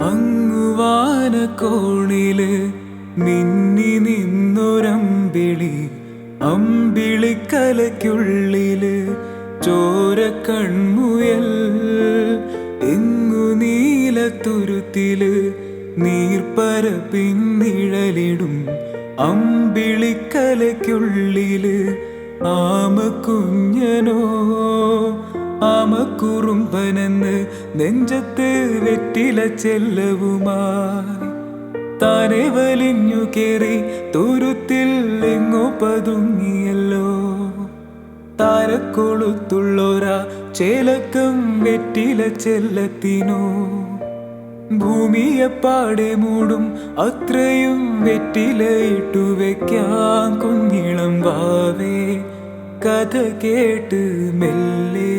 അങ്ങുവാന കോണില് മിന്നി നിന്നൊരമ്പിളി, അമ്പിളിക്കലയ്ക്കുള്ളില് ചോര കൺമുയൽ. എങ്ങു നീലത്തുരുത്തില് നീർപ്പരപ്പിന്നിഴലിടും അമ്പിളിക്കലയ്ക്കുള്ളില് ആമക്കുഞ്ഞനോ ആമക്കുറുമ്പനെന്ന് നെഞ്ചത്ത് വെറ്റില ചെല്ലവുമായി താനെ വലിഞ്ഞു കേറി തുരുത്തിൽ എങ്ങോ പതുങ്ങിയല്ലോ. താരക്കൊളുത്തുള്ളോരാ ചേലക്കം വെറ്റില ചെല്ലത്തിനോ ഭൂമിയെപ്പാടെ മൂടും അത്രയും വെറ്റിലയിട്ടു വെക്കാൻ കുഞ്ഞിളം വാവേ. കഥ കേട്ട് മെല്ലെ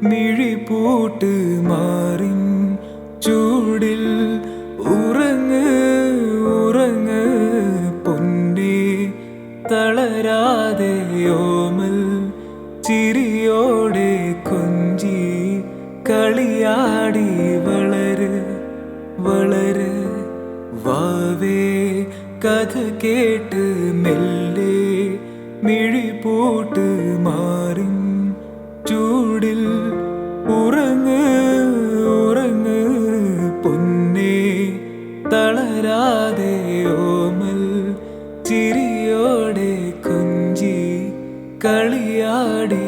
മിഴിപൂട്ട് മാറിൻ ചൂടിൽ ഉറങ്ങ് ഉറങ്ങ് പൊന്നേ, തളരാതെ ഓമൽ ചിരിയോടെ കൊഞ്ചി കളിയാടി വളര് വളര് വാവേ. കഥ കേട്ട് മെല്ലെ മിഴിപൂട്ട് മാറിൻ ചൂടിൽ ഉറങ്ങ് ഉറങ്ങ് പൊന്നേ, തളരാതെ ഓമൽ ചിരിയോടെ കൊഞ്ചി കളിയാടി